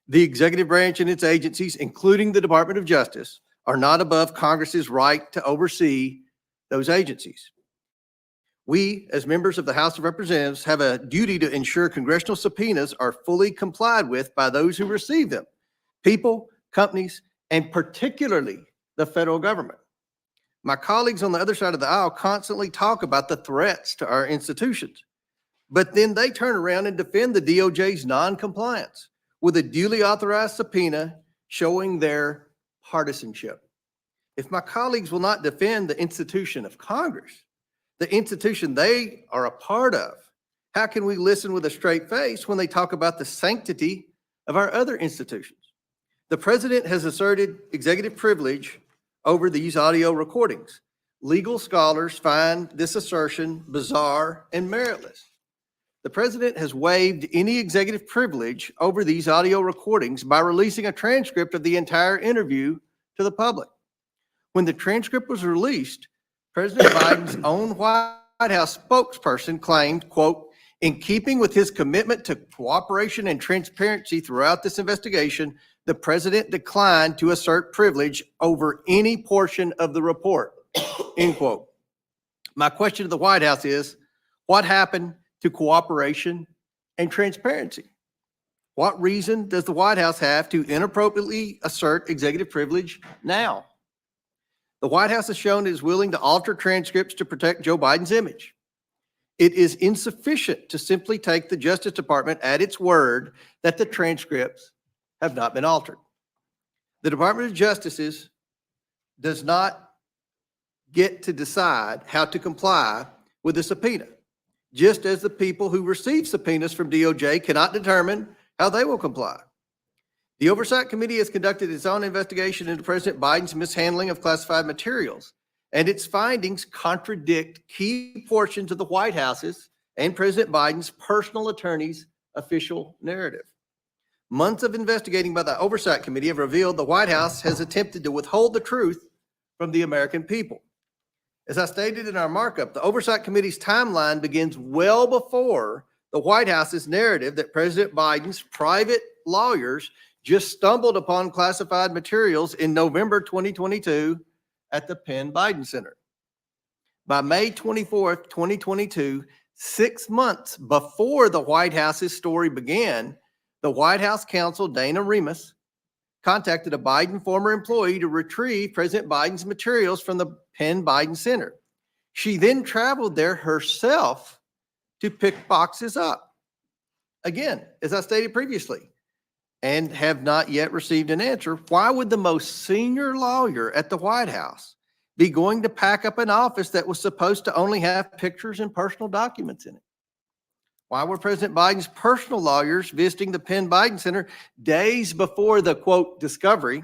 The executive branch and its agencies, including the Department of Justice, are not above Congress's right to oversee those agencies. We, as members of the House of Representatives, have a duty to ensure congressional subpoenas are fully complied with by those who receive them, people, companies, and particularly the federal government. My colleagues on the other side of the aisle constantly talk about the threats to our institutions, but then they turn around and defend the DOJ's non-compliance with a duly authorized subpoena showing their partisanship. If my colleagues will not defend the institution of Congress, the institution they are a part of, how can we listen with a straight face when they talk about the sanctity of our other institutions? The president has asserted executive privilege over these audio recordings. Legal scholars find this assertion bizarre and meritless. The president has waived any executive privilege over these audio recordings by releasing a transcript of the entire interview to the public. When the transcript was released, President Biden's own White House spokesperson claimed, quote, "In keeping with his commitment to cooperation and transparency throughout this investigation, the president declined to assert privilege over any portion of the report," end quote. My question to the White House is, what happened to cooperation and transparency? What reason does the White House have to inappropriately assert executive privilege now? The White House has shown it is willing to alter transcripts to protect Joe Biden's image. It is insufficient to simply take the Justice Department at its word that the transcripts have not been altered. The Department of Justice does not get to decide how to comply with the subpoena, just as the people who receive subpoenas from DOJ cannot determine how they will comply. The Oversight Committee has conducted its own investigation into President Biden's mishandling of classified materials, and its findings contradict key portions of the White House's and President Biden's personal attorney's official narrative. Months of investigating by the Oversight Committee have revealed the White House has attempted to withhold the truth from the American people. As I stated in our markup, the Oversight Committee's timeline begins well before the White House's narrative that President Biden's private lawyers just stumbled upon classified materials in November 2022 at the Penn Biden Center. By May 24th, 2022, 6 months before the White House's story began, the White House counsel, Dana Remus, contacted a Biden former employee to retrieve President Biden's materials from the Penn Biden Center. She then traveled there herself to pick boxes up. Again, as I stated previously, and have not yet received an answer, why would the most senior lawyer at the White House be going to pack up an office that was supposed to only have pictures and personal documents in it? Why were President Biden's personal lawyers visiting the Penn Biden Center days before the, quote, discovery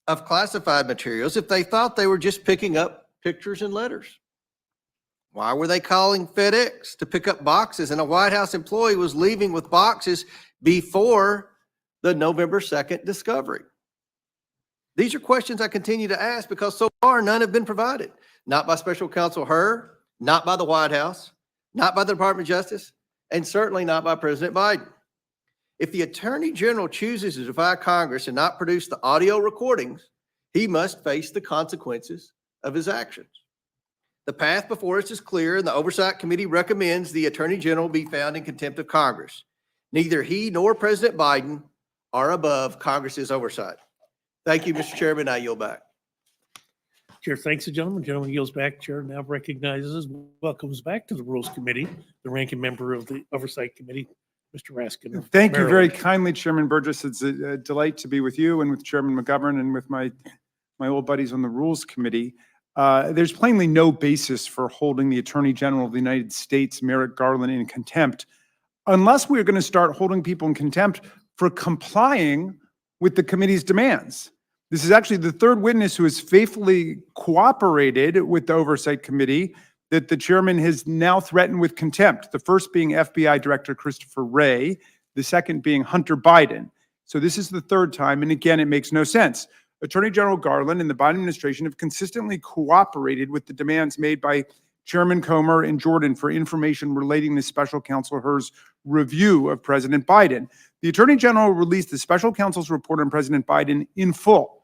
of classified materials if they thought they were just picking up pictures and letters? Why were they calling FedEx to pick up boxes and a White House employee was leaving with boxes before the November 2nd discovery? These are questions I continue to ask because so far none have been provided. Not by Special Counsel Hur, not by the White House, not by the Department of Justice, and certainly not by President Biden. If the Attorney General chooses to defy Congress and not produce the audio recordings, he must face the consequences of his actions. The path before us is clear, and the Oversight Committee recommends the Attorney General be found in contempt of Congress. Neither he nor President Biden are above Congress's oversight. Thank you, Mr. Chairman. I yield back. Chair thanks the gentleman. Gentleman yields back. Chair now recognizes, welcomes back to the Rules Committee, the ranking member of the Oversight Committee, Mr. Raskin. Thank you very kindly, Chairman Burgess. It's a delight to be with you and with Chairman McGovern and with my old buddies on the Rules Committee. There's plainly no basis for holding the Attorney General of the United States, Merrick Garland, in contempt, unless we're going to start holding people in contempt for complying with the committee's demands. This is actually the third witness who has faithfully cooperated with the Oversight Committee that the chairman has now threatened with contempt. The first being FBI Director Christopher Wray, the second being Hunter Biden. So this is the third time, and again, it makes no sense. Attorney General Garland and the Biden administration have consistently cooperated with the demands made by Chairman Comer and Jordan for information relating to Special Counsel Herr's review of President Biden. The Attorney General released the Special Counsel's report on President Biden in full.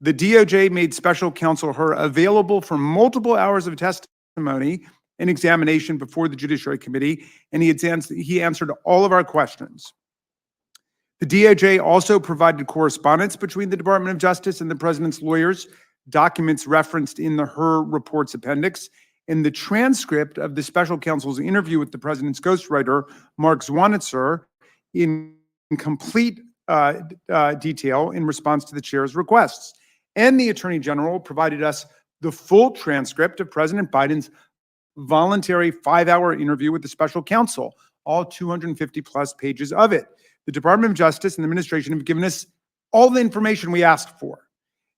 The DOJ made Special Counsel Herr available for multiple hours of testimony and examination before the Judiciary Committee, and he answered all of our questions. The DOJ also provided correspondence between the Department of Justice and the President's lawyers, documents referenced in the Herr report's appendix, and the transcript of the Special Counsel's interview with the President's ghostwriter, Mark Zwanitzer, in complete detail in response to the chair's requests. And the Attorney General provided us the full transcript of President Biden's voluntary 5-hour interview with the Special Counsel, all 250 plus pages of it. The Department of Justice and the administration have given us all the information we asked for.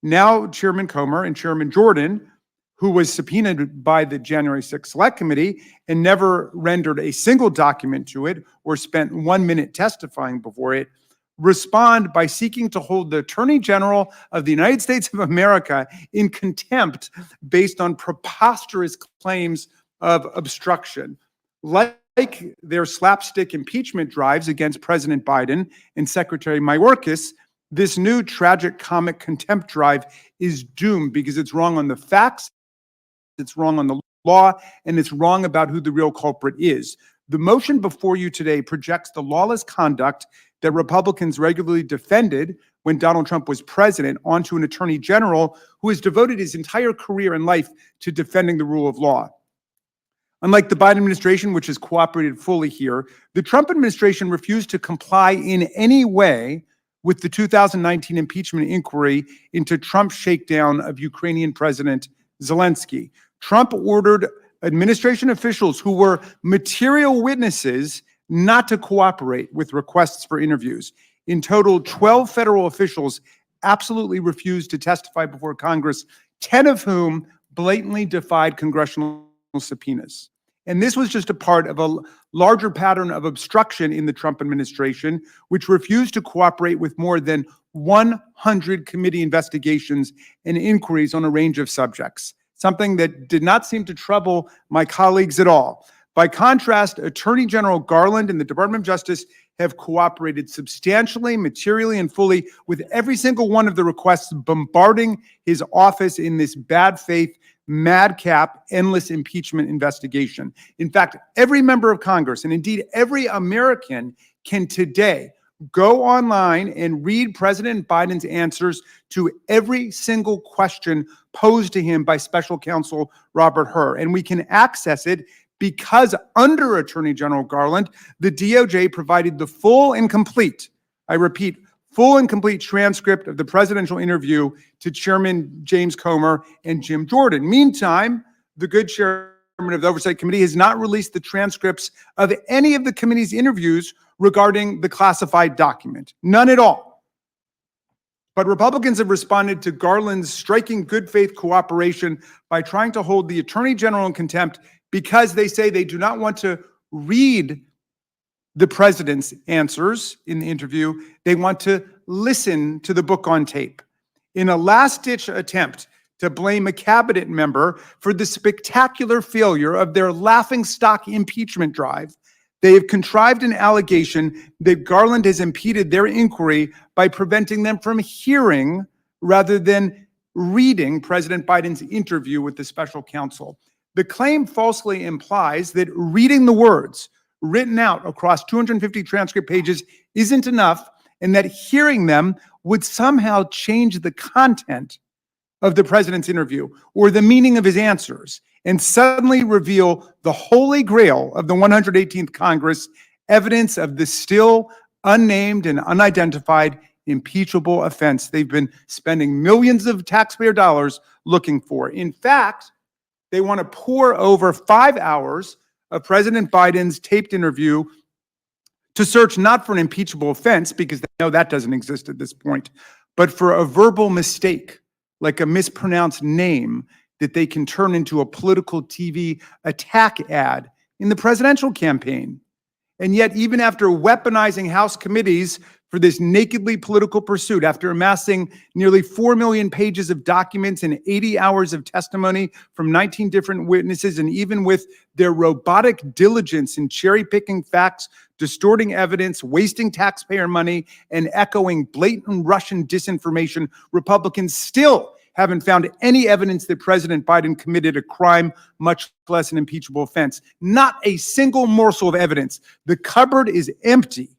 Now, Chairman Comer and Chairman Jordan, who was subpoenaed by the January 6th Select Committee and never rendered a single document to it or spent 1 minute testifying before it, respond by seeking to hold the Attorney General of the United States of America in contempt based on preposterous claims of obstruction. Like their slapstick impeachment drives against President Biden and Secretary Mayorkas, this new tragic comic contempt drive is doomed because it's wrong on the facts, it's wrong on the law, and it's wrong about who the real culprit is. The motion before you today projects the lawless conduct that Republicans regularly defended when Donald Trump was president onto an attorney general who has devoted his entire career and life to defending the rule of law. Unlike the Biden administration, which has cooperated fully here, the Trump administration refused to comply in any way with the 2019 impeachment inquiry into Trump's shakedown of Ukrainian President Zelensky. Trump ordered administration officials who were material witnesses not to cooperate with requests for interviews. In total, 12 federal officials absolutely refused to testify before Congress, 10 of whom blatantly defied congressional subpoenas. And this was just a part of a larger pattern of obstruction in the Trump administration, which refused to cooperate with more than 100 committee investigations and inquiries on a range of subjects, something that did not seem to trouble my colleagues at all. By contrast, Attorney General Garland and the Department of Justice have cooperated substantially, materially, and fully with every single one of the requests, bombarding his office in this bad faith, madcap, endless impeachment investigation. In fact, every member of Congress, and indeed every American, can today go online and read President Biden's answers to every single question posed to him by Special Counsel Robert Hur. And we can access it because under Attorney General Garland, the DOJ provided the full and complete, I repeat, full and complete transcript of the presidential interview to Chairman James Comer and Jim Jordan. Meantime, the good chairman of the Oversight Committee has not released the transcripts of any of the committee's interviews regarding the classified document. None at all. But Republicans have responded to Garland's striking good faith cooperation by trying to hold the Attorney General in contempt because they say they do not want to read the president's answers in the interview. They want to listen to the book on tape. In a last-ditch attempt to blame a cabinet member for the spectacular failure of their laughingstock impeachment drive, they have contrived an allegation that Garland has impeded their inquiry by preventing them from hearing rather than reading President Biden's interview with the special counsel. The claim falsely implies that reading the words written out across 250 transcript pages isn't enough, and that hearing them would somehow change the content of the president's interview or the meaning of his answers and suddenly reveal the holy grail of the 118th Congress, evidence of the still unnamed and unidentified impeachable offense they've been spending millions of taxpayer dollars looking for. In fact, they want to pour over 5 hours of President Biden's taped interview to search not for an impeachable offense, because they know that doesn't exist at this point, but for a verbal mistake, like a mispronounced name that they can turn into a political TV attack ad in the presidential campaign. And yet, even after weaponizing House committees for this nakedly political pursuit, after amassing nearly 4 million pages of documents and 80 hours of testimony from 19 different witnesses, and even with their robotic diligence in cherry-picking facts, distorting evidence, wasting taxpayer money, and echoing blatant Russian disinformation, Republicans still haven't found any evidence that President Biden committed a crime, much less an impeachable offense. Not a single morsel of evidence. The cupboard is empty.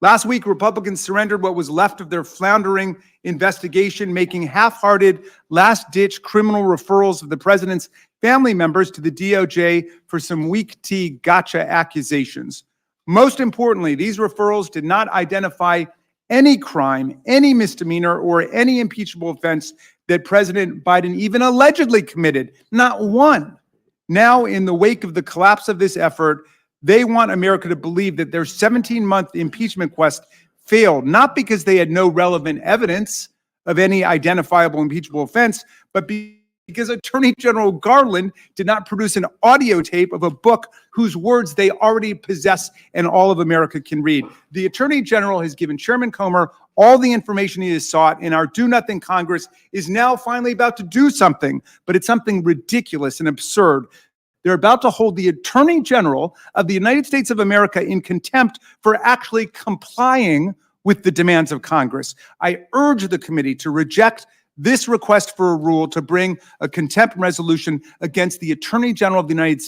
Last week, Republicans surrendered what was left of their floundering investigation, making half-hearted, last-ditch criminal referrals of the president's family members to the DOJ for some weak tea gotcha accusations. Most importantly, these referrals did not identify any crime, any misdemeanor, or any impeachable offense that President Biden even allegedly committed. Not one. Now, in the wake of the collapse of this effort, they want America to believe that their 17-month impeachment quest failed, not because they had no relevant evidence of any identifiable impeachable offense, but because Attorney General Garland did not produce an audio tape of a book whose words they already possess and all of America can read. The Attorney General has given Chairman Comer all the information he has sought, and our do-nothing Congress is now finally about to do something, but it's something ridiculous and absurd. They're about to hold the Attorney General of the United States of America in contempt for actually complying with the demands of Congress. I urge the committee to reject this request for a rule to bring a contempt resolution against the Attorney General of the United States.